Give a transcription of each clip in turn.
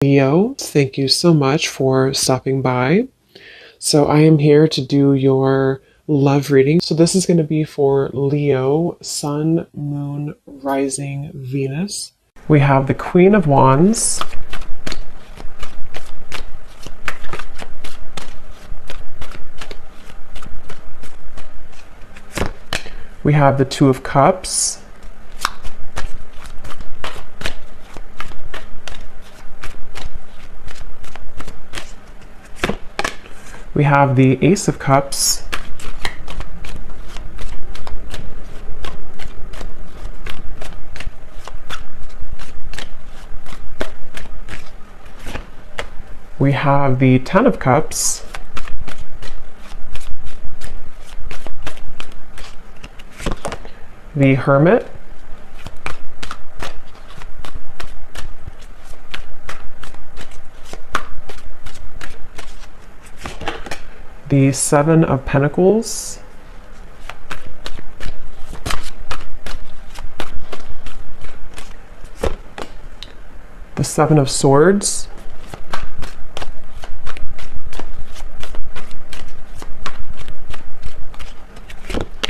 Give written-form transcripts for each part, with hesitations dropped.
Leo, thank you so much for stopping by. So I am here to do your love reading. So this is going to be for Leo, Sun, Moon, Rising, Venus. We have the Queen of Wands. We have the Two of Cups. We have the Ace of Cups. We have the Ten of Cups. The Hermit. The Seven of Pentacles. The Seven of Swords.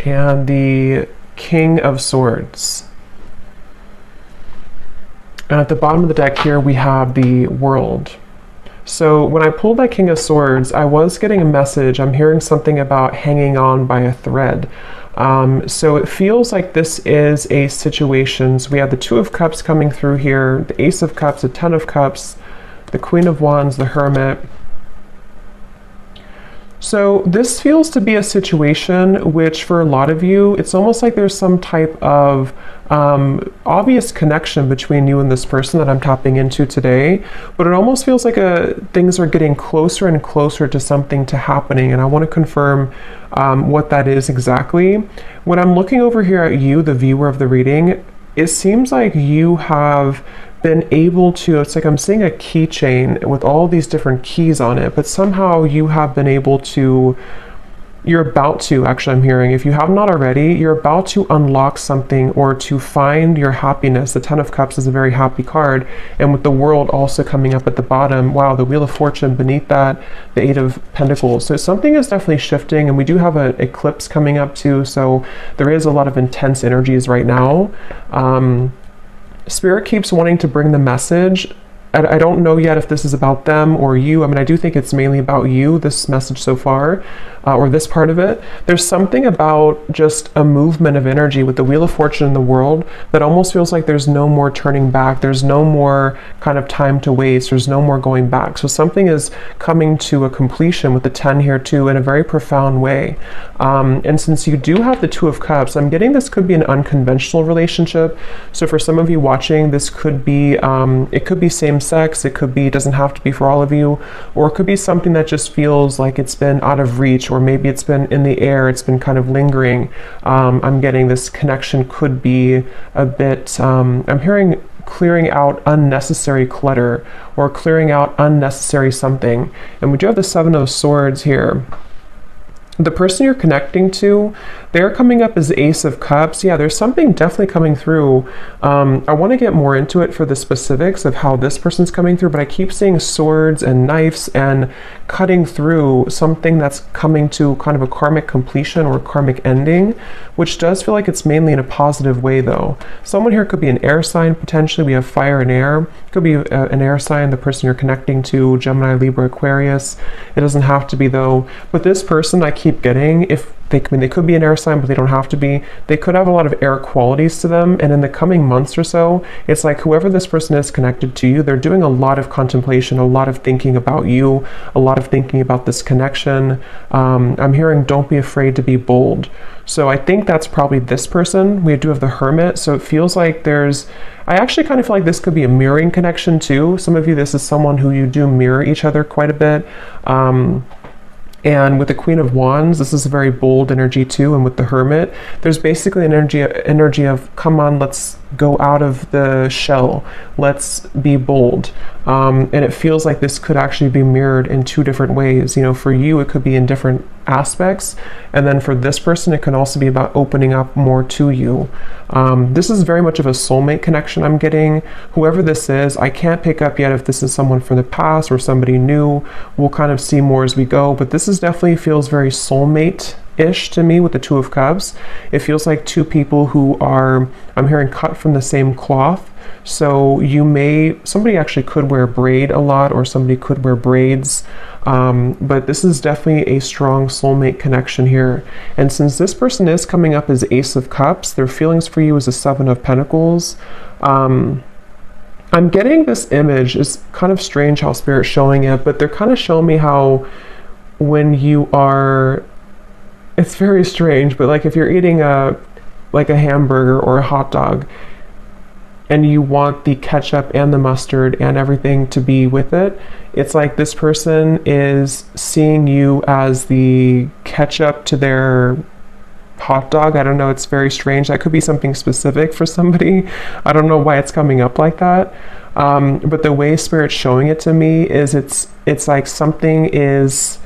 And the King of Swords. And at the bottom of the deck here, we have the World. So when I pulled that King of Swords, I was getting a message. I'm hearing something about hanging on by a thread. So it feels like this is a situation. So we have the Two of Cups coming through here, the Ace of Cups, the Ten of Cups, the Queen of Wands, the Hermit. So this feels to be a situation which for a lot of you, it's almost like there's some type of obvious connection between you and this person that I'm tapping into today, but it almost feels like things are getting closer and closer to something to happening, and I want to confirm what that is exactly. When I'm looking over here at you, the viewer of the reading, it seems like you have been able to, it's like I'm seeing a keychain with all these different keys on it, but somehow you have been able to, you're about to, actually I'm hearing, if you have not already, you're about to unlock something or to find your happiness. The Ten of Cups is a very happy card, and with the World also coming up at the bottom, wow, the Wheel of Fortune beneath that, the Eight of Pentacles. So something is definitely shifting, and we do have an eclipse coming up too, so there is a lot of intense energies right now. Spirit keeps wanting to bring the message. I don't know yet if this is about them or you. I mean, I do think it's mainly about you, this message so far, or this part of it. There's something about just a movement of energy with the Wheel of Fortune in the World that almost feels like there's no more turning back. There's no more kind of time to waste. There's no more going back. So something is coming to a completion with the 10 here too in a very profound way. And since you do have the Two of Cups, I'm getting this could be an unconventional relationship. So for some of you watching, this could be, it could be same sex, it could be, doesn't have to be for all of you, or it could be something that just feels like it's been out of reach, or maybe it's been in the air, it's been kind of lingering. I'm getting this connection could be a bit, I'm hearing clearing out unnecessary clutter or clearing out unnecessary something. And we do have the Seven of Swords here. The person you're connecting to, they're coming up as Ace of Cups. Yeah, there's something definitely coming through. I want to get more into it for the specifics of how this person's coming through, but I keep seeing swords and knives and cutting through something that's coming to kind of a karmic completion or karmic ending, which does feel like it's mainly in a positive way though. Someone here could be an air sign, potentially. We have fire and air. It could be an air sign, the person you're connecting to, Gemini, Libra, Aquarius. It doesn't have to be though. But this person I keep getting, if they could be an air sign, but they don't have to be. They could have a lot of air qualities to them, and in the coming months or so, it's like whoever this person is connected to you, they're doing a lot of contemplation, a lot of thinking about you, a lot of thinking about this connection. I'm hearing don't be afraid to be bold. So I think that's probably this person. We do have the Hermit, so it feels like I actually kind of feel like this could be a mirroring connection too. Some of you, this is someone who you do mirror each other quite a bit. And with the Queen of Wands, this is a very bold energy too. And with the Hermit, there's basically an energy of, come on, let's go out of the shell. Let's be bold. And it feels like this could actually be mirrored in two different ways. You know, for you, it could be in different aspects. And then for this person, it can also be about opening up more to you. This is very much of a soulmate connection I'm getting. Whoever this is, I can't pick up yet if this is someone from the past or somebody new. We'll kind of see more as we go, but this is definitely feels very soulmate-ish to me with the Two of Cups. It feels like two people who are, I'm hearing, cut from the same cloth. So somebody actually could wear a braid a lot, or somebody could wear braids. But this is definitely a strong soulmate connection here. And since this person is coming up as Ace of Cups, their feelings for you is a Seven of Pentacles. I'm getting this image. It's kind of strange how Spirit's showing it, but they're kind of showing me how when you are, it's very strange, but like if you're eating like a hamburger or a hot dog, and you want the ketchup and the mustard and everything to be with it, it's like this person is seeing you as the ketchup to their hot dog. I don't know, it's very strange. That could be something specific for somebody. I don't know why it's coming up like that. But the way Spirit's showing it to me is it's like something is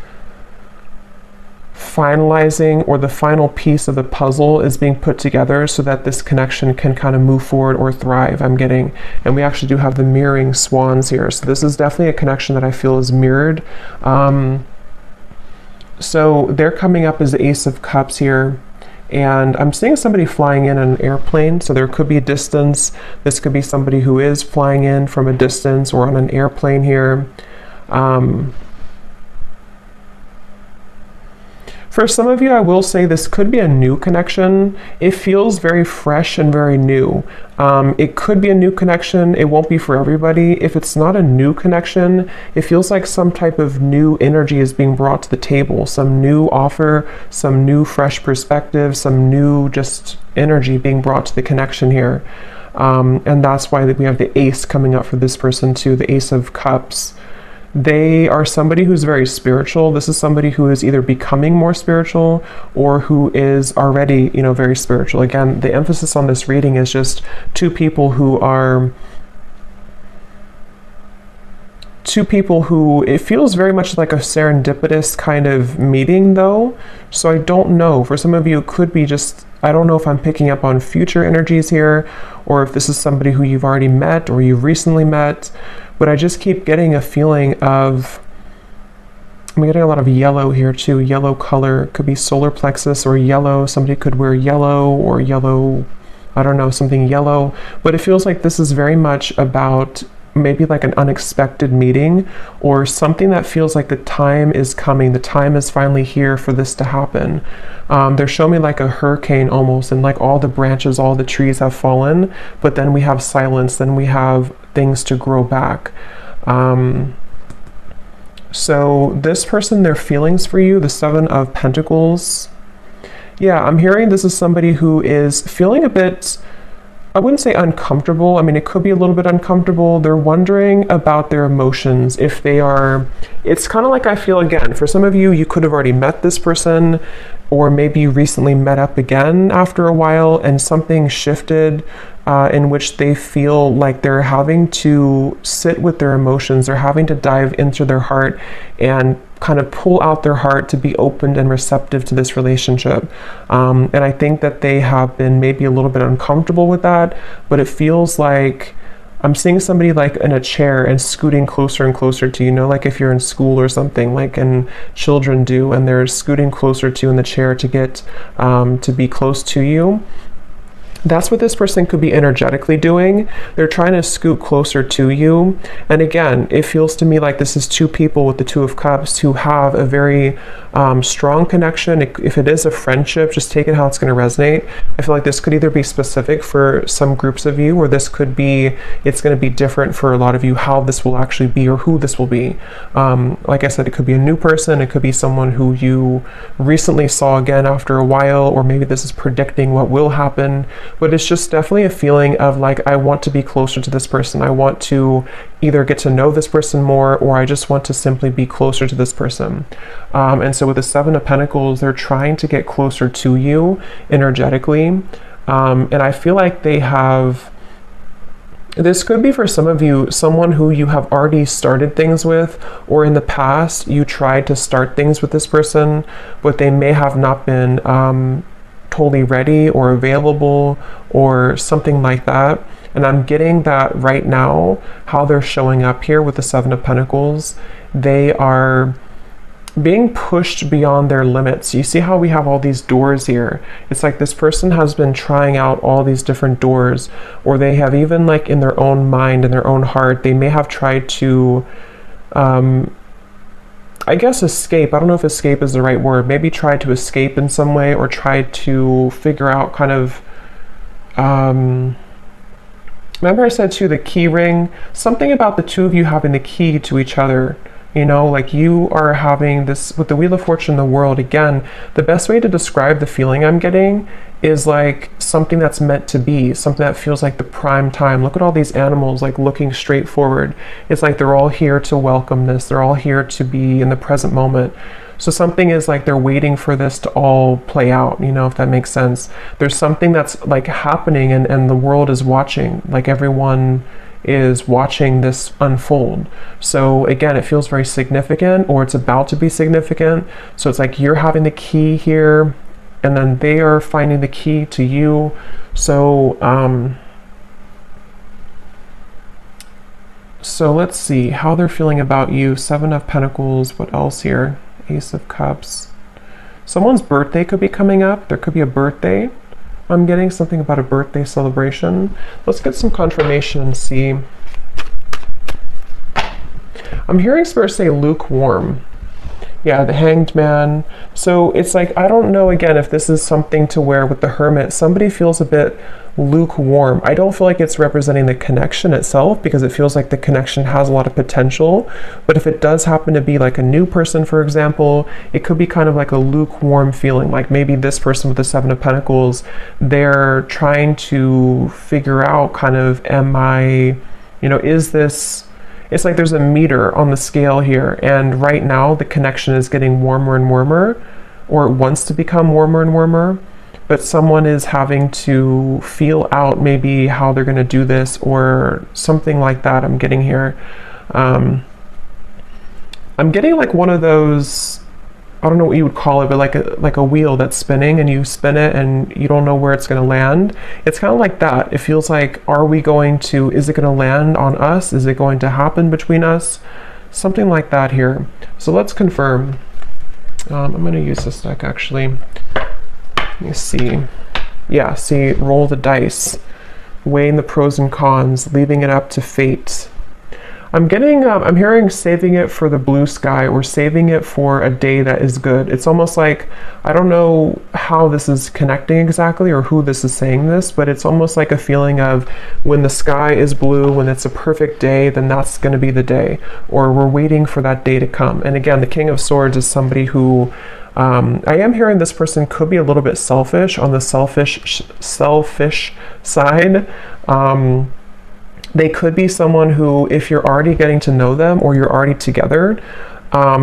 finalizing, or the final piece of the puzzle is being put together so that this connection can kind of move forward or thrive, I'm getting. And we actually do have the mirroring swans here. So this is definitely a connection that I feel is mirrored. So they're coming up as the Ace of Cups here. And I'm seeing somebody flying in an airplane. So there could be a distance. This could be somebody who is flying in from a distance or on an airplane here. For some of you, I will say this could be a new connection. It feels very fresh and very new. It could be a new connection. It won't be for everybody. If it's not a new connection, it feels like some type of new energy is being brought to the table, some new offer, some new fresh perspective, some new just energy being brought to the connection here. And that's why we have the Ace coming up for this person too, the Ace of Cups. They are somebody who's very spiritual. This is somebody who is either becoming more spiritual or who is already, very spiritual. Again, the emphasis on this reading is just two people who, it feels very much like a serendipitous kind of meeting though. So I don't know. For some of you, it could be just, I don't know if I'm picking up on future energies here, or if this is somebody who you've already met or you've recently met. But I just keep getting a feeling of, I'm getting a lot of yellow here too. Yellow color could be solar plexus or yellow. Somebody could wear yellow or yellow, I don't know, something yellow. But it feels like this is very much about maybe like an unexpected meeting, or something that feels like the time is coming. The time is finally here for this to happen. They're showing me like a hurricane almost, and like all the branches, all the trees have fallen, but then we have silence, then we have things to grow back. So this person, their feelings for you, the Seven of Pentacles. Yeah, I'm hearing this is somebody who is feeling a bit, I wouldn't say uncomfortable. I mean, it could be a little bit uncomfortable. They're wondering about their emotions. If they are, it's kind of like, I feel again, for some of you, you could have already met this person, or maybe you recently met up again after a while and something shifted in which they feel like they're having to sit with their emotions. They're having to dive into their heart and kind of pull out their heart to be open and receptive to this relationship. And I think that they have been maybe a little bit uncomfortable with that, but it feels like I'm seeing somebody like in a chair and scooting closer and closer to, like if you're in school or something, like and children do, and they're scooting closer to you in the chair to get to be close to you. That's what this person could be energetically doing. They're trying to scoot closer to you. And again, it feels to me like this is two people with the Two of Cups who have a very strong connection. If it is a friendship, just take it how it's going to resonate. I feel like this could either be specific for some groups of you, or this could be, it's going to be different for a lot of you, how this will actually be or who this will be. Like I said, it could be a new person. It could be someone who you recently saw again after a while, or maybe this is predicting what will happen. But it's just definitely a feeling of like, I want to be closer to this person. I want to either get to know this person more, or I just want to simply be closer to this person. And so with the Seven of Pentacles, they're trying to get closer to you energetically. And I feel like they have, This could be for some of you, someone who you have already started things with, or in the past you tried to start things with this person, but they may have not been totally ready or available or something like that. And I'm getting that right now, how they're showing up here with the Seven of Pentacles. They are being pushed beyond their limits. You see how we have all these doors here? It's like this person has been trying out all these different doors, or they have even, like, in their own mind, in their own heart, they may have tried to, I guess, escape. I don't know if escape is the right word. Maybe try to escape in some way, or try to figure out kind of, remember I said too, the key ring? Something about the two of you having the key to each other. You know, like you are having this with the Wheel of Fortune, the World. Again, the best way to describe the feeling I'm getting is like something that's meant to be, something that feels like the prime time. Look at all these animals, like, looking straight forward. It's like they're all here to welcome this. They're all here to be in the present moment. So something is like they're waiting for this to all play out, you know, if that makes sense. There's something that's like happening, and the world is watching, like everyone is watching this unfold. So again, it feels very significant, or it's about to be significant. So it's like you're having the key here, and then they are finding the key to you. So so let's see how they're feeling about you. Seven of Pentacles. What else here? Ace of Cups. Someone's birthday could be coming up. There could be a birthday. I'm getting something about a birthday celebration. Let's get some confirmation and see. I'm hearing Spirit say lukewarm. Yeah, the Hanged Man. So it's like, I don't know, again, if this is something to where with the Hermit, somebody feels a bit lukewarm. I don't feel like it's representing the connection itself, because it feels like the connection has a lot of potential. But if it does happen to be like a new person, for example, it could be kind of like a lukewarm feeling. Like maybe this person with the Seven of Pentacles, they're trying to figure out kind of, am I, you know, is this, it's like there's a meter on the scale here, and right now the connection is getting warmer and warmer, or it wants to become warmer and warmer, but someone is having to feel out maybe how they're going to do this, or something like that. I'm getting here. I'm getting like one of those, I don't know what you would call it, but like a wheel that's spinning, and you spin it and you don't know where it's going to land. It's kind of like that. It feels like, are we going to, is it going to land on us? Is it going to happen between us? Something like that here. So let's confirm. I'm going to use this deck actually. Let me see. Yeah, see, roll the dice, weighing the pros and cons, leaving it up to fate. I'm getting, I'm hearing saving it for the blue sky, or saving it for a day that is good. It's almost like, I don't know how this is connecting exactly, or who this is saying this, but it's almost like a feeling of when the sky is blue, when it's a perfect day, then that's going to be the day, or we're waiting for that day to come. And again, the King of Swords is somebody who, I am hearing this person could be a little bit selfish, on the selfish side. They could be someone who, if you're already getting to know them, or you're already together,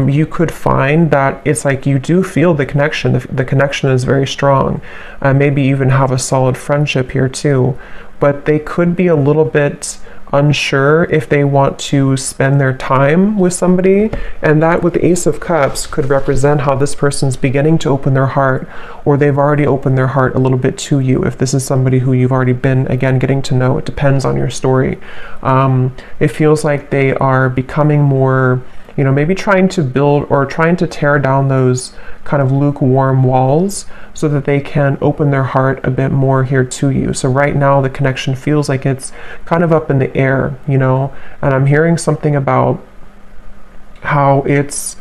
you could find that it's like you do feel the connection. The connection is very strong. Maybe even have a solid friendship here too. But they could be a little bit unsure if they want to spend their time with somebody, and that with the Ace of Cups could represent how this person's beginning to open their heart, or they've already opened their heart a little bit to you. If this is somebody who you've already been, again, getting to know, it depends on your story. It feels like they are becoming more, you know, maybe trying to build or trying to tear down those kind of lukewarm walls so that they can open their heart a bit more here to you. So right now the connection feels like it's kind of up in the air, you know, and I'm hearing something about how it's,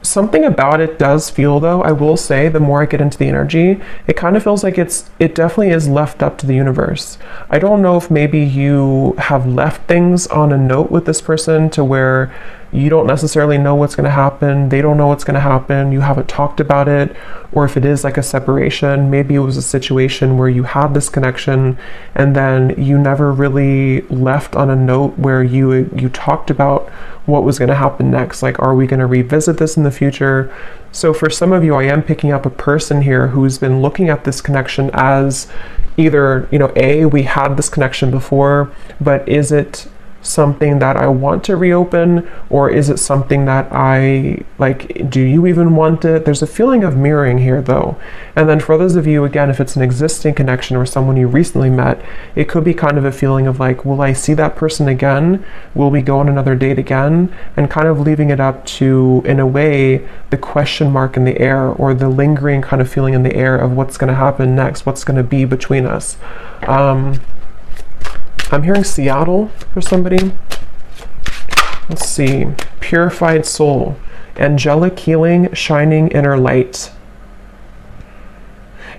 something about it does feel, though, I will say, the more I get into the energy, it kind of feels like it definitely is left up to the universe. I don't know if maybe you have left things on a note with this person to where you don't necessarily know what's going to happen. They don't know what's going to happen. You haven't talked about it. Or if it is like a separation, maybe it was a situation where you had this connection and then you never really left on a note where you talked about what was going to happen next. Like, are we going to revisit this in the future? So for some of you, I am picking up a person here who's been looking at this connection as either, we had this connection before, but is it something that I want to reopen, or is it something that I like? Do you even want it? There's a feeling of mirroring here though. And then for those of you, again, if it's an existing connection or someone you recently met, it could be kind of a feeling of like, will I see that person again? Will we go on another date again? And kind of leaving it up to, in a way, the question mark in the air, or the lingering kind of feeling in the air of what's going to happen next, what's going to be between us. I'm hearing Seattle for somebody. Let's see. Purified soul. Angelic healing, shining inner light.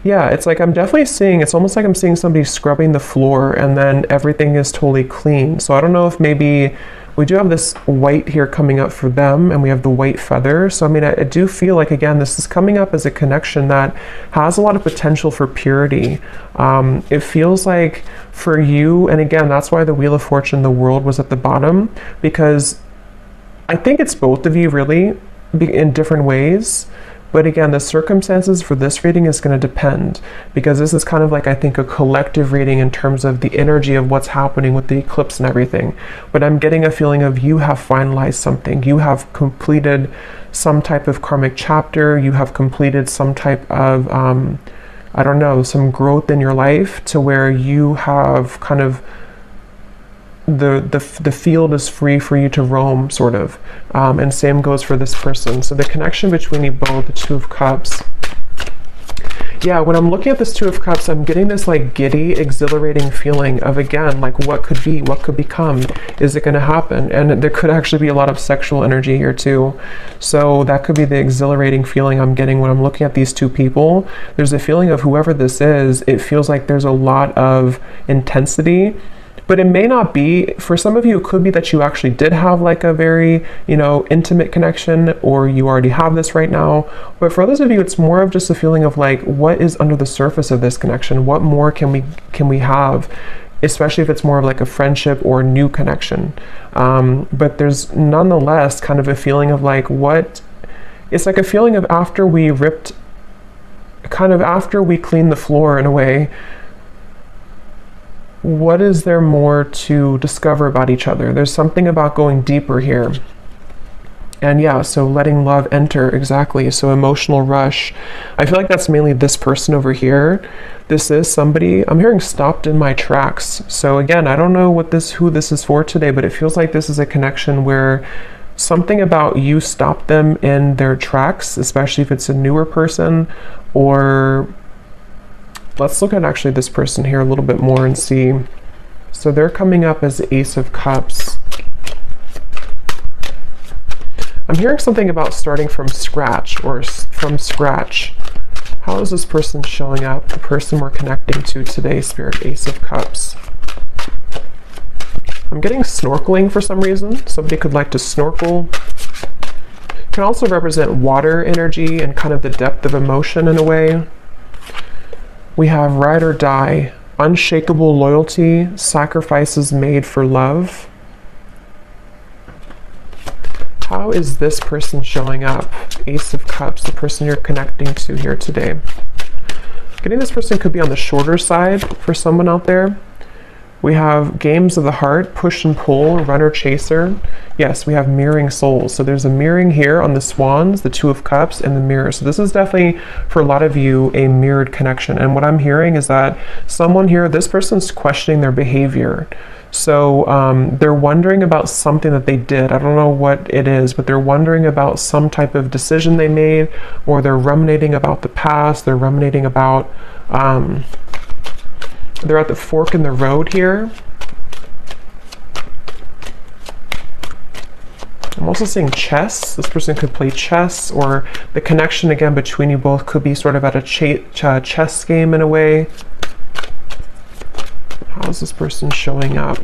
Yeah, it's like I'm definitely seeing, it's almost like I'm seeing somebody scrubbing the floor and then everything is totally clean. So I don't know if maybe we do have this white here coming up for them, and we have the white feather. So I mean, I do feel like, again, this is coming up as a connection that has a lot of potential for purity. It feels like for you, and again, that's why the Wheel of Fortune, the world, was at the bottom, because I think it's both of you really in different ways. But again, the circumstances for this reading is going to depend, because this is kind of like, I think, a collective reading in terms of the energy of what's happening with the eclipse and everything. But I'm getting a feeling of you have finalized something. You have completed some type of karmic chapter. You have completed some type of, I don't know, some growth in your life to where you have kind of the field is free for you to roam, sort of. And same goes for this person. So the connection between you both, the Two of Cups. Yeah, when I'm looking at this Two of Cups, I'm getting this like giddy, exhilarating feeling of, again, like what could be, what could become, is it going to happen? And there could actually be a lot of sexual energy here too. So that could be the exhilarating feeling I'm getting when I'm looking at these two people. There's a feeling of whoever this is, it feels like there's a lot of intensity. But it may not be. For some of you, it could be that you actually did have like a very, intimate connection, or you already have this right now. But for others of you, it's more of just a feeling of like, what is under the surface of this connection? What more can we have? Especially if it's more of like a friendship or new connection. But there's nonetheless kind of a feeling of like, it's like a feeling of after we cleaned the floor in a way, what is there more to discover about each other? There's something about going deeper here. And yeah, so letting love enter, exactly. So emotional rush. I feel like that's mainly this person over here. This is somebody, I'm hearing stopped in my tracks. So again, I don't know who this is for today, but it feels like this is a connection where something about you stopped them in their tracks, especially if it's a newer person. Or let's look at actually this person here a little bit more and see. So they're coming up as the Ace of Cups. I'm hearing something about starting from scratch, or from scratch. How is this person showing up? The person we're connecting to today, Spirit, Ace of Cups. I'm getting snorkeling for some reason. Somebody could like to snorkel. Can also represent water energy and kind of the depth of emotion in a way. We have ride or die, unshakable loyalty, sacrifices made for love. How is this person showing up? Ace of Cups, the person you're connecting to here today. Getting this person could be on the shorter side for someone out there. We have games of the heart, push and pull, runner chaser. Yes, we have mirroring souls. So there's a mirroring here on the swans, the Two of Cups, and the mirror. So this is definitely, for a lot of you, a mirrored connection. And what I'm hearing is that someone here, this person's questioning their behavior. So they're wondering about something that they did. I don't know what it is, but they're wondering about some type of decision they made, or they're ruminating about the past. They're ruminating about... they're at the fork in the road here. I'm also seeing chess. This person could play chess, or the connection again between you both could be sort of at a chess game in a way. How is this person showing up?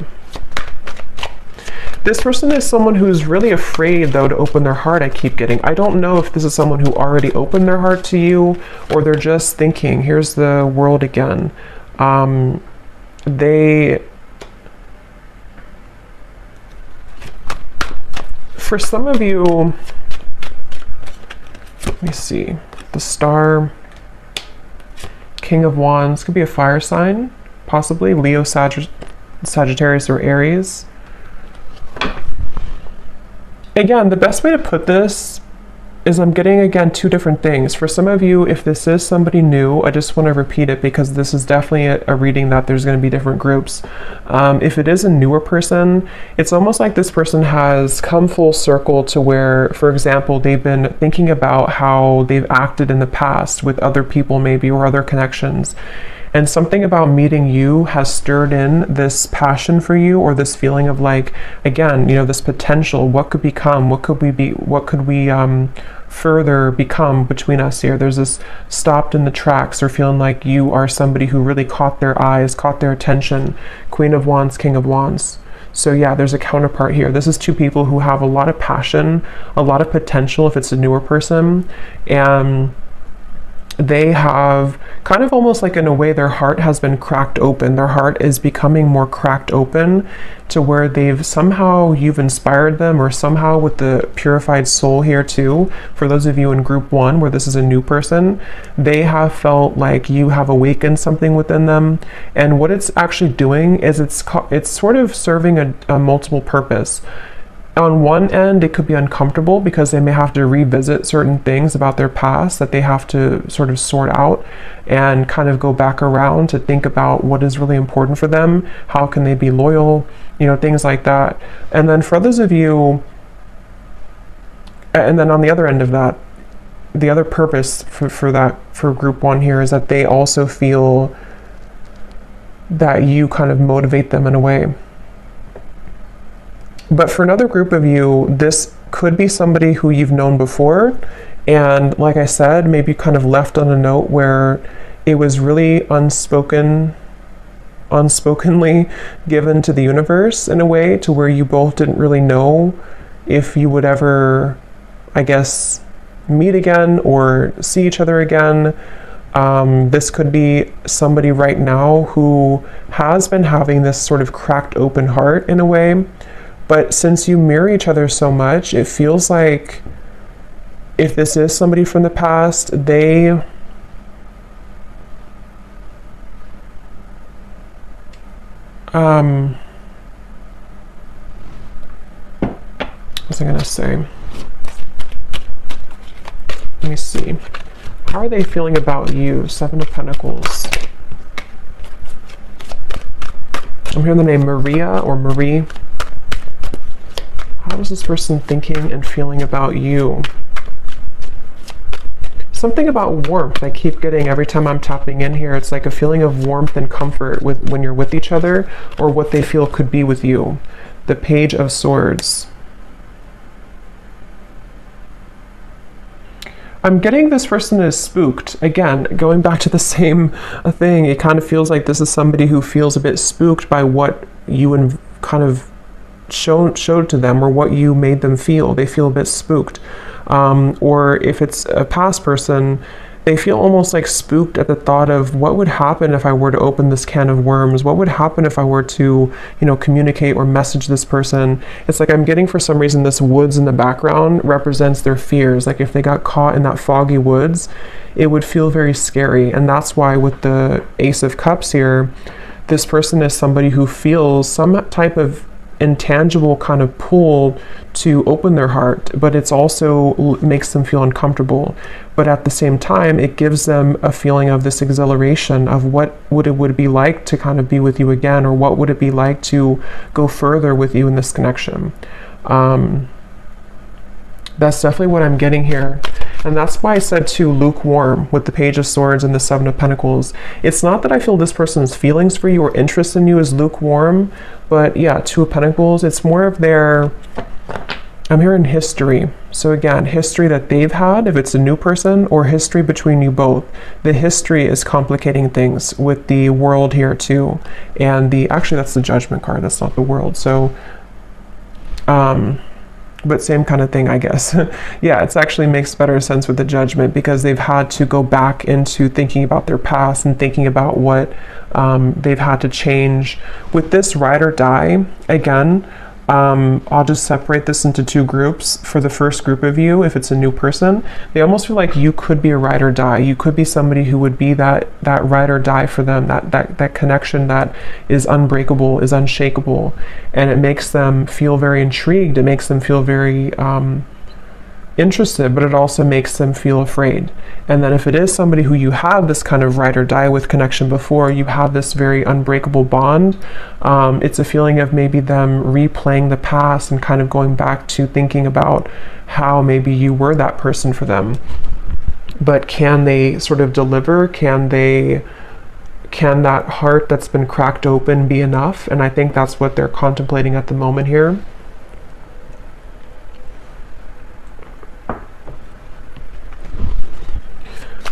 This person is someone who's really afraid, though, to open their heart, I keep getting. I don't know if this is someone who already opened their heart to you, or they're just thinking, here's the world again. For some of you, let me see, the Star, King of Wands, could be a fire sign, possibly Leo, Sagittarius, or Aries. Again, the best way to put this is I'm getting, again, two different things. For some of you, if this is somebody new, I just want to repeat it because this is definitely a reading that there's going to be different groups. If it is a newer person, it's almost like this person has come full circle to where, for example, they've been thinking about how they've acted in the past with other people maybe, or other connections. And something about meeting you has stirred in this passion for you, or this feeling of like, again, you know, this potential, what could become, what could we be, what could we further become between us here. There's this stopped in the tracks, or feeling like you are somebody who really caught their eyes, caught their attention. Queen of Wands, King of Wands. So yeah, there's a counterpart here. This is two people who have a lot of passion, a lot of potential if it's a newer person, and they have kind of almost like, in a way, their heart has been cracked open. Their heart is becoming more cracked open to where they've somehow, you've inspired them, or somehow with the purified soul here too. For those of you in group 1 where this is a new person, they have felt like you have awakened something within them. And what it's actually doing is it's sort of serving a multiple purpose. On one end, it could be uncomfortable because they may have to revisit certain things about their past that they have to sort of sort out and kind of go back around to think about what is really important for them. How can they be loyal? You know, things like that. And then for others of you, and then on the other end of that, the other purpose for group 1 here is that they also feel that you kind of motivate them in a way. But for another group of you, this could be somebody who you've known before. And like I said, maybe kind of left on a note where it was really unspokenly given to the universe in a way, to where you both didn't really know if you would ever, I guess, meet again or see each other again. This could be somebody right now who has been having this sort of cracked open heart in a way. But since you mirror each other so much, it feels like if this is somebody from the past, they what was I gonna say? Let me see. How are they feeling about you? 7 of Pentacles. I'm hearing the name Maria or Marie. How is this person thinking and feeling about you? Something about warmth I keep getting every time I'm tapping in here. It's like a feeling of warmth and comfort when you're with each other, or what they feel could be with you. The Page of Swords. I'm getting this person is spooked. Again, going back to the same thing, it kind of feels like this is somebody who feels a bit spooked by what you kind of showed to them, or what you made them feel. They feel a bit spooked. Or if it's a past person, they feel almost like spooked at the thought of what would happen if I were to open this can of worms? What would happen if I were to, communicate or message this person? It's like I'm getting, for some reason, this woods in the background represents their fears. Like if they got caught in that foggy woods, it would feel very scary. And that's why with the Ace of Cups here, this person is somebody who feels some type of intangible kind of pull to open their heart, but it's also makes them feel uncomfortable. But at the same time, it gives them a feeling of this exhilaration of what would it be like to kind of be with you again, or what would it be like to go further with you in this connection. That's definitely what I'm getting here. And that's why I said too, lukewarm with the Page of Swords and the 7 of Pentacles. It's not that I feel this person's feelings for you or interest in you is lukewarm, but yeah, 2 of Pentacles, it's more of their, I'm hearing history. So again, history that they've had, if it's a new person, or history between you both. The history is complicating things with the World here too. And actually that's the Judgment card, that's not the World. So But same kind of thing, I guess. Yeah, it actually makes better sense with the Judgment, because they've had to go back into thinking about their past and thinking about what they've had to change. With this ride or die, again, I'll just separate this into two groups. For the first group of you, if it's a new person, they almost feel like you could be a ride or die. You could be somebody who would be that ride or die for them, that connection that is unbreakable, is unshakable, and it makes them feel very intrigued. It makes them feel very interested, but it also makes them feel afraid. And then if it is somebody who you have this kind of ride or die with connection before, you have this very unbreakable bond, it's a feeling of maybe them replaying the past and kind of going back to thinking about how maybe you were that person for them. But can they sort of deliver? Can that heart that's been cracked open be enough? And I think that's what they're contemplating at the moment here.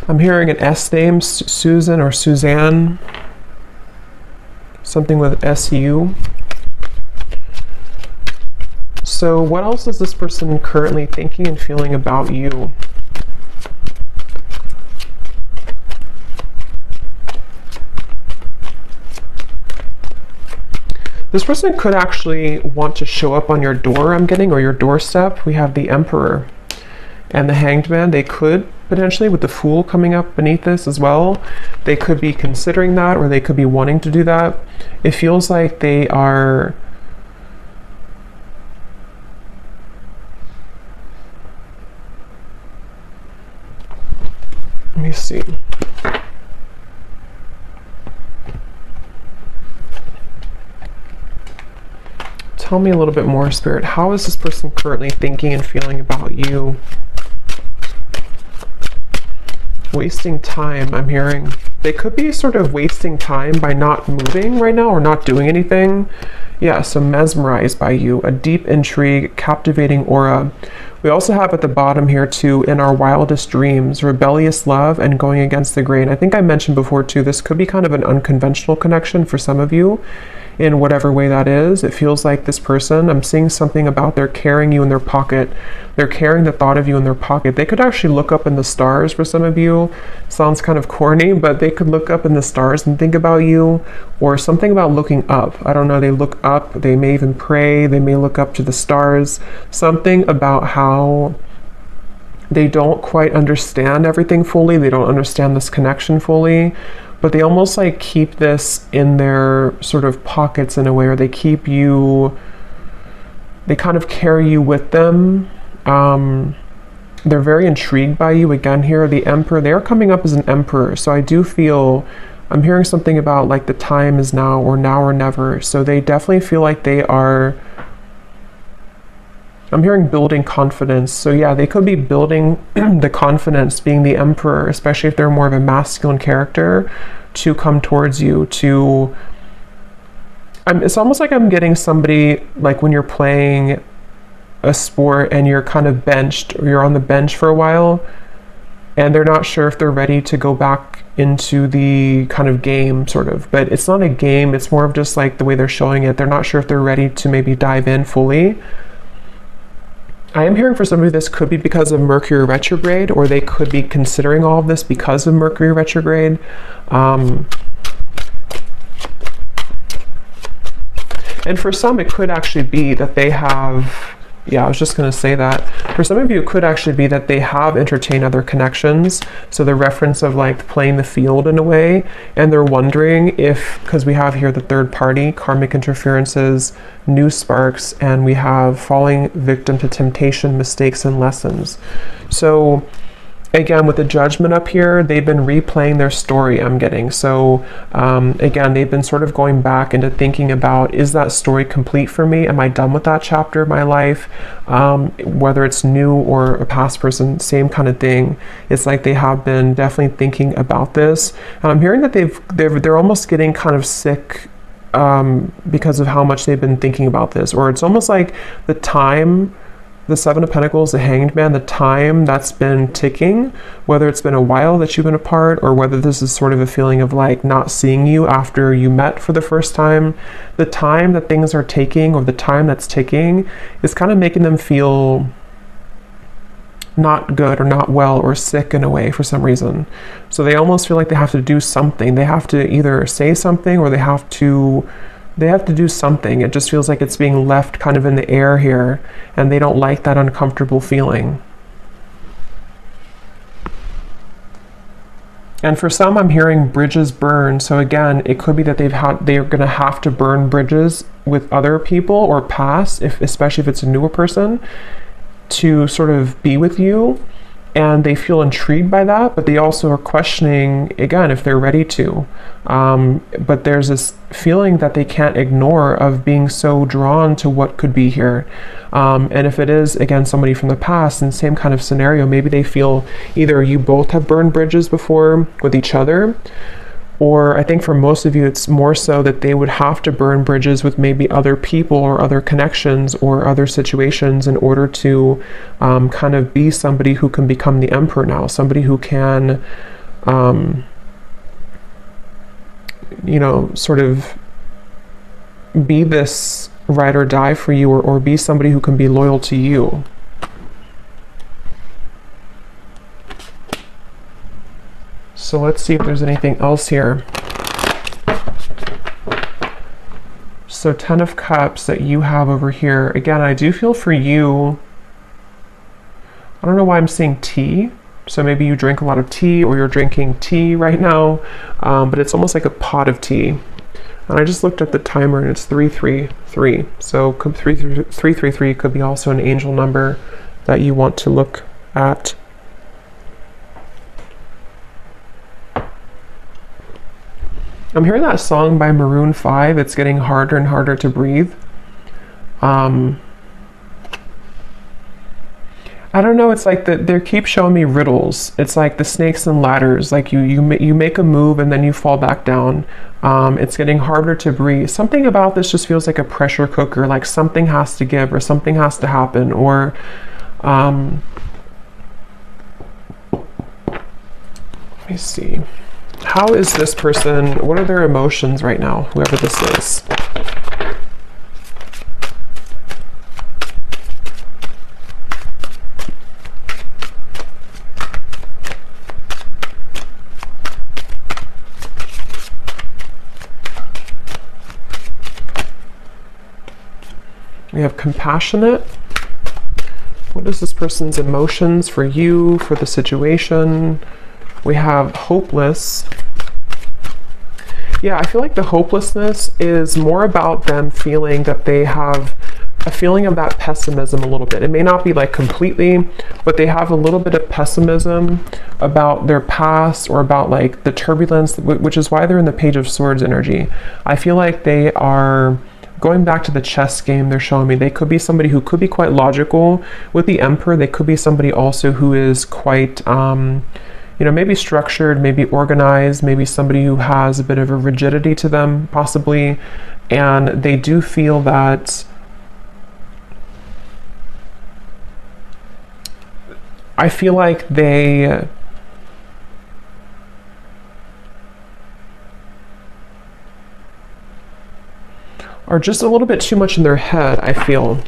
I'm hearing an S name, Susan or Suzanne, something with SU. So what else is this person currently thinking and feeling about you? This person could actually want to show up on your door, I'm getting, or your doorstep. We have the Emperor and the Hanged Man. They could potentially, with the Fool coming up beneath this as well, they could be considering that, or they could be wanting to do that. It feels like they are let me see. Tell me a little bit more, Spirit. How is this person currently thinking and feeling about you? Wasting time, I'm hearing. They could be sort of wasting time by not moving right now or not doing anything. Yeah, so mesmerized by you, a deep intrigue, captivating aura. We also have at the bottom here too, in our wildest dreams, rebellious love and going against the grain. I think I mentioned before too, this could be kind of an unconventional connection for some of you. In whatever way that is, it feels like this person, I'm seeing something about they're carrying you in their pocket. They're carrying the thought of you in their pocket. They could actually look up in the stars for some of you. Sounds kind of corny, but they could look up in the stars and think about you, or something about looking up. I don't know, they look up, they may even pray, they may look up to the stars. Something about how they don't quite understand everything fully. They don't understand this connection fully. But they almost like keep this in their sort of pockets in a way, or they keep you, they kind of carry you with them. They're very intrigued by you. Again here, the Emperor, they're coming up as an Emperor. So I do feel, I'm hearing something about like the time is now or never. So they definitely feel like they are, I'm hearing building confidence. So yeah, they could be building the confidence, being the Emperor, especially if they're more of a masculine character, to come towards you, to, it's almost like I'm getting somebody, like when you're playing a sport and you're kind of benched, or you're on the bench for a while, and they're not sure if they're ready to go back into the kind of game, sort of. But it's not a game, it's more of just like the way they're showing it. They're not sure if they're ready to maybe dive in fully. I am hearing for somebody this could be because of Mercury retrograde, or they could be considering all of this because of Mercury retrograde. And for some, it could actually be that they have, yeah, I was just going to say that. For some of you, it could actually be that they have entertained other connections. So the reference of like playing the field in a way, and they're wondering if, because we have here the third party, karmic interferences, new sparks, and we have falling victim to temptation, mistakes, and lessons. So again, with the Judgment up here, they've been replaying their story, I'm getting. So again, they've been sort of going back into thinking about, is that story complete for me? Am I done with that chapter of my life? Whether it's new or a past person, same kind of thing. It's like they have been definitely thinking about this. And I'm hearing that they're almost getting kind of sick because of how much they've been thinking about this. Or it's almost like the time the Seven of Pentacles, the Hanged Man, the time that's been ticking, whether it's been a while that you've been apart or whether this is sort of a feeling of like not seeing you after you met for the first time, the time that things are taking or the time that's ticking is kind of making them feel not good or not well or sick in a way for some reason. So they almost feel like they have to do something. They have to either say something or they have to do something. It just feels like it's being left kind of in the air here, and they don't like that uncomfortable feeling. And for some, I'm hearing bridges burn. So again, it could be that they're going to have to burn bridges with other people or pass, especially if it's a newer person, to sort of be with you. And they feel intrigued by that, but they also are questioning, again, if they're ready to. But there's this feeling that they can't ignore of being so drawn to what could be here. And if it is, again, somebody from the past, in the same kind of scenario, maybe they feel either you both have burned bridges before with each other, or I think for most of you, it's more so that they would have to burn bridges with maybe other people or other connections or other situations in order to kind of be somebody who can become the emperor now, somebody who can, sort of be this ride or die for you, or be somebody who can be loyal to you. So let's see if there's anything else here. So 10 of Cups that you have over here. Again, I do feel for you, I don't know why I'm seeing tea. So maybe you drink a lot of tea or you're drinking tea right now, but it's almost like a pot of tea. And I just looked at the timer and it's 333. So 333 could be also an angel number that you want to look at. I'm hearing that song by Maroon 5. It's getting harder and harder to breathe. I don't know. It's like they keep showing me riddles. It's like the snakes and ladders. Like you make a move and then you fall back down. It's getting harder to breathe. Something about this just feels like a pressure cooker. Like something has to give or something has to happen. Or let me see. How is this person, what are their emotions right now, whoever this is? We have compassionate. What is this person's emotions for you, for the situation? We have hopeless. Yeah, I feel like the hopelessness is more about them feeling that they have a feeling of that pessimism a little bit. It may not be like completely, but they have a little bit of pessimism about their past or about like the turbulence, which is why they're in the Page of Swords energy. I feel like they are going back to the chess game. They're showing me they could be somebody who could be quite logical. With the Emperor, they could be somebody also who is quite maybe structured, maybe organized, maybe somebody who has a bit of a rigidity to them, possibly. And they do feel that I feel like they are just a little bit too much in their head, I feel.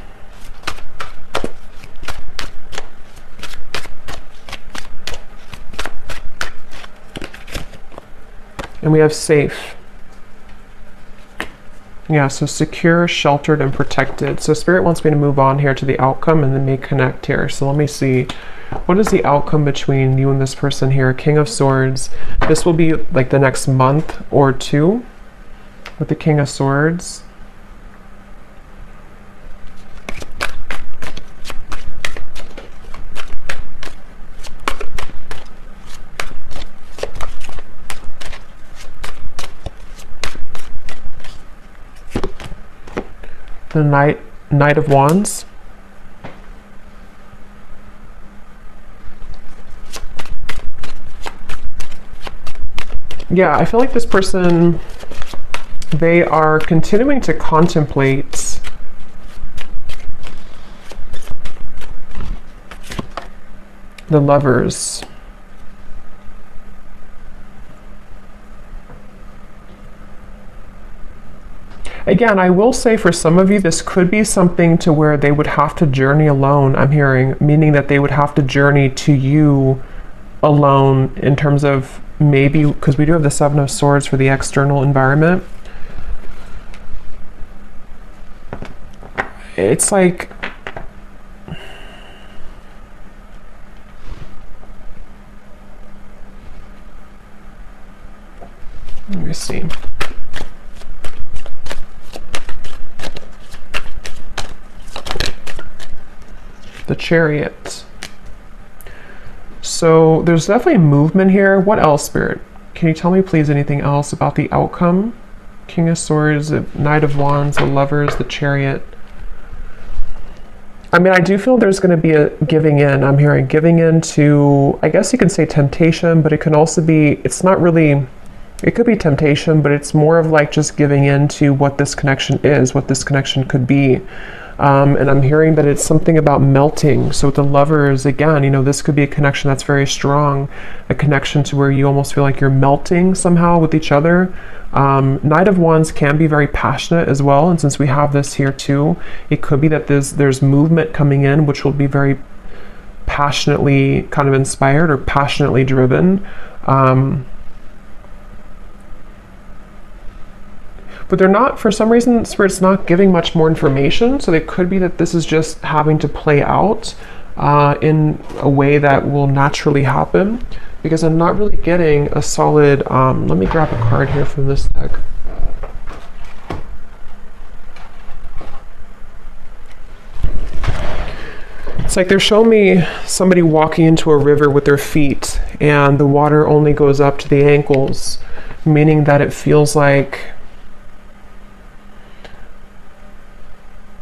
And we have safe. Yeah, so secure, sheltered, and protected. So Spirit wants me to move on here to the outcome and then may connect here. So let me see. What is the outcome between you and this person here? King of Swords. This will be like the next month or two with the King of Swords. The Knight of Wands. Yeah, I feel like this person, they are continuing to contemplate The Lovers. Again, I will say for some of you, this could be something to where they would have to journey alone, I'm hearing, meaning that they would have to journey to you alone in terms of maybe, because we do have the Seven of Swords for the external environment. It's like, let me see. The Chariot. So there's definitely movement here. What else, Spirit? Can you tell me please anything else about the outcome? King of Swords, the Knight of Wands, the Lovers, the Chariot. I mean, I do feel there's going to be a giving in. I'm hearing giving in to, I guess you can say temptation, but it can also be, it's not really, it could be temptation, but it's more of like just giving in to what this connection is, what this connection could be. And I'm hearing that it's something about melting. So with the Lovers, again, you know, this could be a connection that's very strong, a connection to where you almost feel like you're melting somehow with each other. Knight of Wands can be very passionate as well. And since we have this here too, it could be that there's movement coming in, which will be very passionately kind of inspired or passionately driven. But they're not, for some reason, Spirit's not giving much more information. So it could be that this is just having to play out in a way that will naturally happen, because I'm not really getting a solid, let me grab a card here from this deck. It's like they're showing me somebody walking into a river with their feet and the water only goes up to the ankles, meaning that it feels like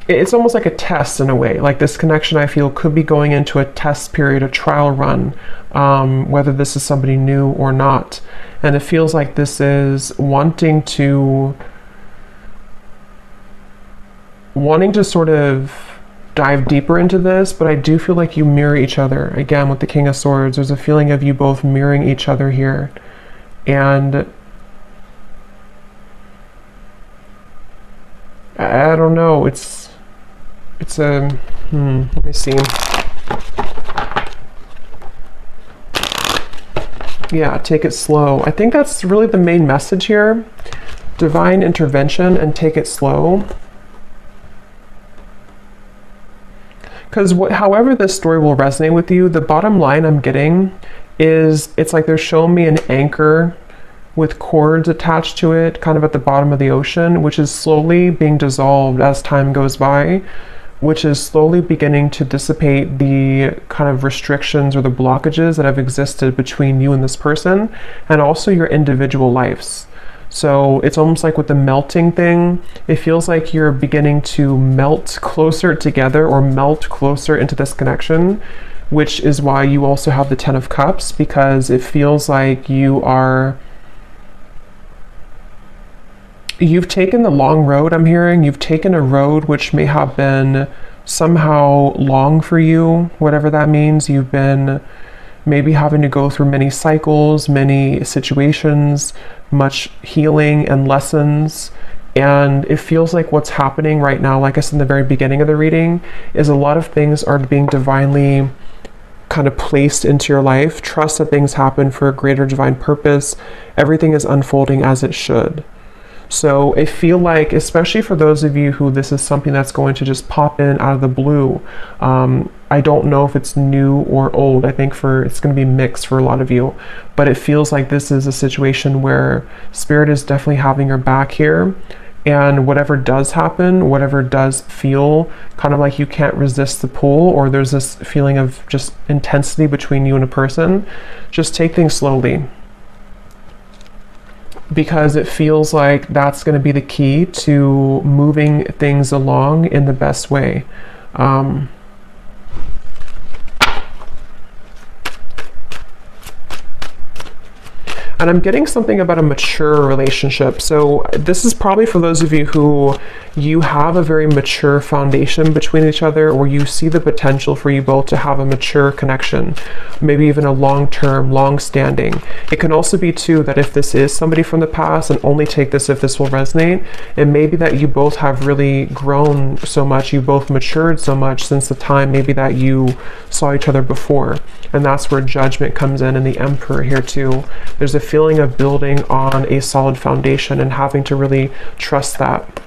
it's almost like a test in a way. Like this connection, I feel, could be going into a test period, a trial run, whether this is somebody new or not. And it feels like this is wanting to sort of dive deeper into this, but I do feel like you mirror each other. Again, with the King of Swords, there's a feeling of you both mirroring each other here. And I don't know, it's a, let me see. Yeah, take it slow. I think that's really the main message here. Divine intervention and take it slow. Because however this story will resonate with you, the bottom line I'm getting is it's like they're showing me an anchor with cords attached to it, kind of at the bottom of the ocean, which is slowly being dissolved as time goes by, which is slowly beginning to dissipate the kind of restrictions or the blockages that have existed between you and this person, and also your individual lives. So it's almost like with the melting thing, it feels like you're beginning to melt closer together or melt closer into this connection, which is why you also have the Ten of Cups, because it feels like you've taken the long road, I'm hearing. You've taken a road which may have been somehow long for you, whatever that means. You've been maybe having to go through many cycles, many situations, much healing and lessons. And it feels like what's happening right now, like I said in the very beginning of the reading, is a lot of things are being divinely kind of placed into your life. Trust that things happen for a greater divine purpose. Everything is unfolding as it should. So I feel like, especially for those of you who this is something that's going to just pop in out of the blue, I don't know if it's new or old. I think it's going to be mixed for a lot of you, but it feels like this is a situation where Spirit is definitely having your back here. And whatever does happen, whatever does feel kind of like you can't resist the pull, or there's this feeling of just intensity between you and a person, just take things slowly. Because it feels like that's going to be the key to moving things along in the best way. And I'm getting something about a mature relationship. So this is probably for those of you who you have a very mature foundation between each other, or you see the potential for you both to have a mature connection, maybe even a long-term, long-standing. It can also be too that if this is somebody from the past, and only take this if this will resonate, it may be that you both have really grown so much, you both matured so much since the time maybe that you saw each other before. And that's where Judgment comes in, and the Emperor here too. There's a feeling of building on a solid foundation and having to really trust that.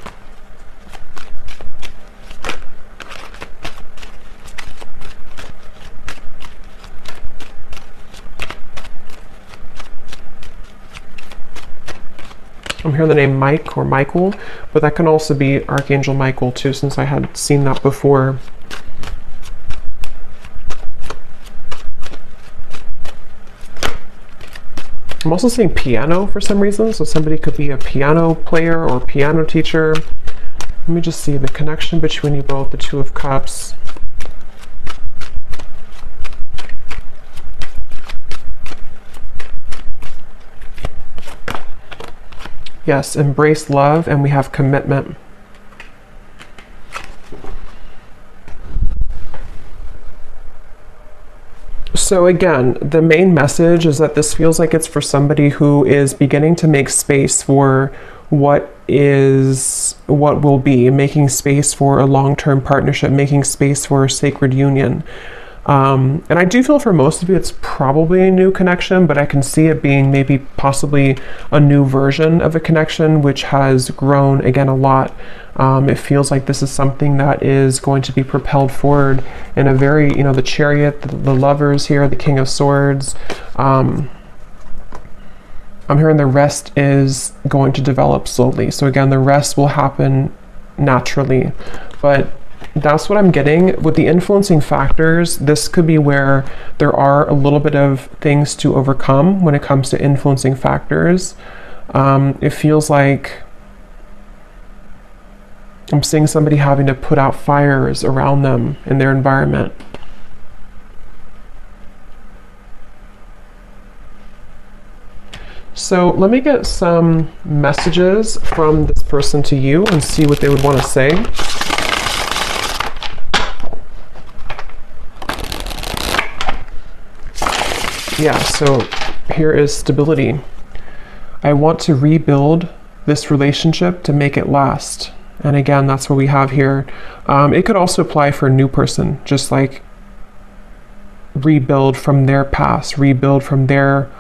I'm hearing the name Mike or Michael, but that can also be Archangel Michael too, since I had seen that before. I'm also seeing piano for some reason, so somebody could be a piano player or piano teacher. Let me just see the connection between you both, the Two of Cups. Yes, embrace love, and we have commitment. So again, the main message is that this feels like it's for somebody who is beginning to make space for what will be, making space for a long-term partnership, making space for a sacred union. And I do feel for most of you it's probably a new connection, but I can see it being maybe possibly a new version of a connection which has grown again a lot. It feels like this is something that is going to be propelled forward in a very, the Chariot, the Lovers here, the King of Swords. I'm hearing the rest is going to develop slowly. So again, the rest will happen naturally, but that's what I'm getting with the influencing factors. This could be where there are a little bit of things to overcome when it comes to influencing factors. It feels like I'm seeing somebody having to put out fires around them in their environment. So let me get some messages from this person to you and see what they would want to say. Yeah, so here is stability. I want to rebuild this relationship to make it last. And again, that's what we have here. It could also apply for a new person, just like rebuild from their past, rebuild from their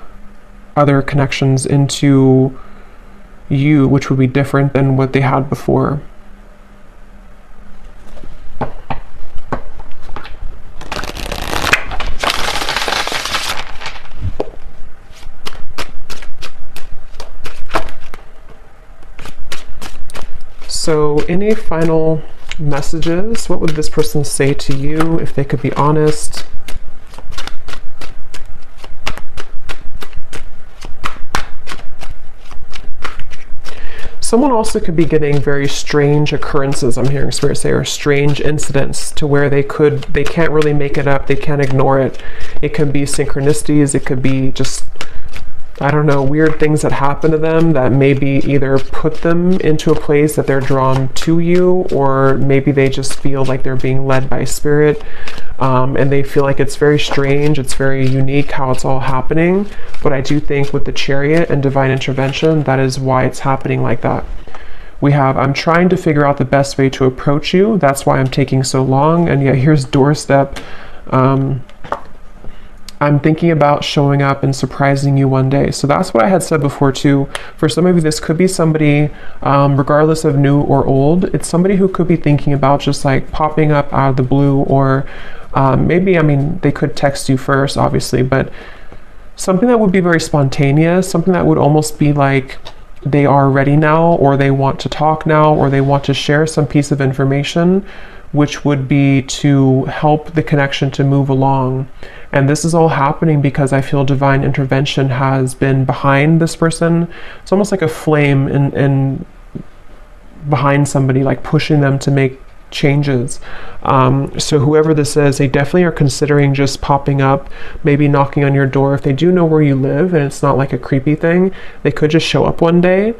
other connections into you, which would be different than what they had before. So any final messages? What would this person say to you if they could be honest? Someone also could be getting very strange occurrences, I'm hearing Spirit say, or strange incidents to where they can't really make it up, they can't ignore it. It could be synchronicities, it could be just, I don't know, weird things that happen to them that maybe either put them into a place that they're drawn to you, or maybe they just feel like they're being led by Spirit, and they feel like it's very strange, it's very unique how it's all happening. But I do think with the Chariot and divine intervention, that is why it's happening like that. We have, I'm trying to figure out the best way to approach you, that's why I'm taking so long, and yet here's doorstep. I'm thinking about showing up and surprising you one day. So that's what I had said before too. For some of you, this could be somebody, regardless of new or old, it's somebody who could be thinking about just like popping up out of the blue, or maybe, I mean, they could text you first, obviously, but something that would be very spontaneous, something that would almost be like they are ready now, or they want to talk now, or they want to share some piece of information, which would be to help the connection to move along. And this is all happening because I feel divine intervention has been behind this person. It's almost like a flame in behind somebody, like pushing them to make changes. So whoever this is, they definitely are considering just popping up, maybe knocking on your door. If they do know where you live and it's not like a creepy thing, they could just show up one day.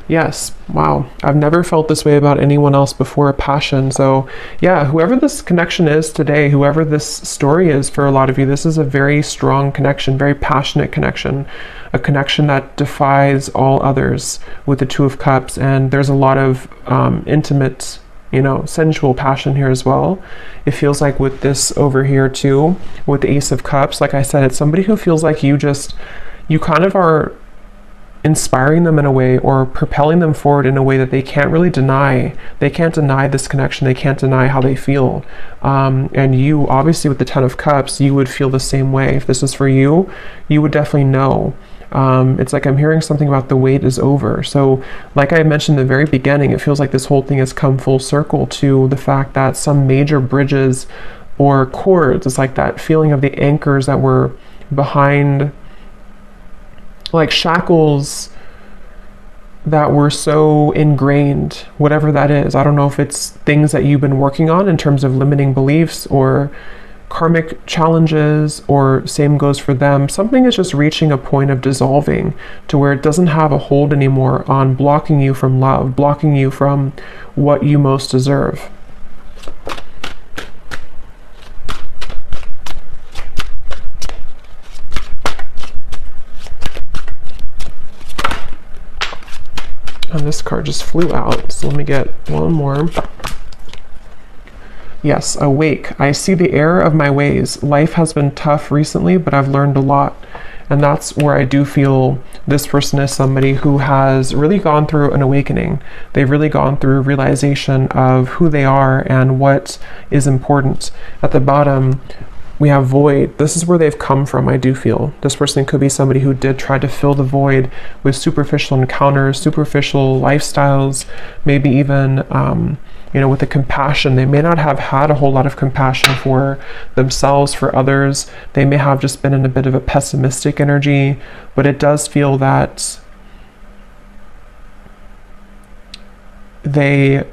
Yes, wow. I've never felt this way about anyone else before, a passion. So yeah, whoever this connection is today, whoever this story is for a lot of you, this is a very strong connection, very passionate connection, a connection that defies all others with the Two of Cups. And there's a lot of intimate, sensual passion here as well. It feels like with this over here too, with the Ace of Cups, like I said, it's somebody who feels like you kind of are inspiring them in a way, or propelling them forward in a way that they can't really deny. They can't deny this connection. They can't deny how they feel. And you, obviously with the Ten of Cups, you would feel the same way. If this is for you, you would definitely know. It's like I'm hearing something about the wait is over. So like I mentioned in the very beginning, it feels like this whole thing has come full circle to the fact that some major bridges or cords, it's like that feeling of the anchors that were behind, like shackles that were so ingrained, whatever that is. I don't know if it's things that you've been working on in terms of limiting beliefs or karmic challenges, or same goes for them. Something is just reaching a point of dissolving to where it doesn't have a hold anymore on blocking you from love, blocking you from what you most deserve. And this card just flew out, so let me get one more. Yes, awake. I see the error of my ways. Life has been tough recently, but I've learned a lot. And that's where I do feel this person is somebody who has really gone through an awakening. They've really gone through a realization of who they are and what is important. At the bottom, we have void. This is where they've come from, I do feel. This person could be somebody who did try to fill the void with superficial encounters, superficial lifestyles, maybe even, with the compassion. They may not have had a whole lot of compassion for themselves, for others. They may have just been in a bit of a pessimistic energy, but it does feel that they've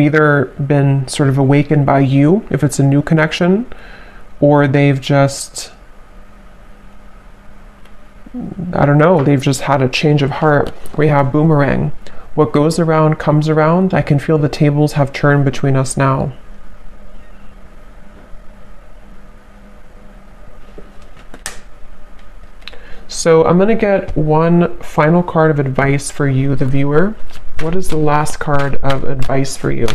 either been sort of awakened by you, if it's a new connection, or they've just, I don't know, they've just had a change of heart. We have boomerang. What goes around comes around. I can feel the tables have turned between us now. So I'm going to get one final card of advice for you, the viewer. What is the last card of advice for you?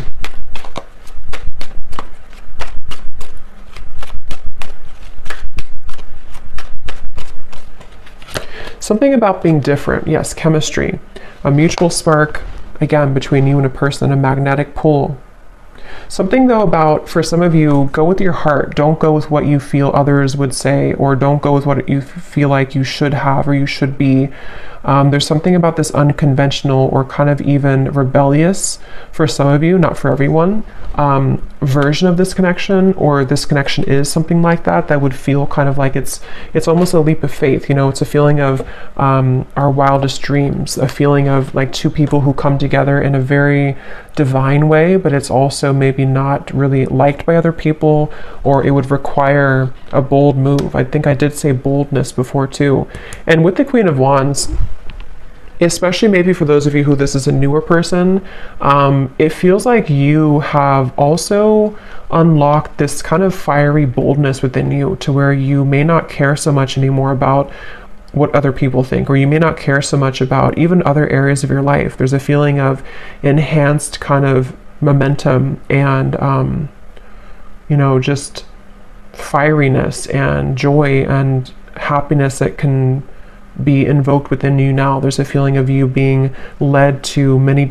Something about being different. Yes, chemistry. A mutual spark, again, between you and a person, a magnetic pull. Something though about, for some of you, go with your heart. Don't go with what you feel others would say, or don't go with what you feel like you should have or you should be. There's something about this unconventional or kind of even rebellious, for some of you, not for everyone, version of this connection, or this connection is something like that would feel kind of like it's almost a leap of faith. It's a feeling of our wildest dreams, a feeling of like two people who come together in a very divine way, but it's also maybe not really liked by other people, or it would require a bold move. I think I did say boldness before too. And with the Queen of Wands, especially maybe for those of you who this is a newer person, it feels like you have also unlocked this kind of fiery boldness within you, to where you may not care so much anymore about what other people think, or you may not care so much about even other areas of your life. There's a feeling of enhanced kind of momentum and just fieriness and joy and happiness that can be invoked within you now. There's a feeling of you being led to many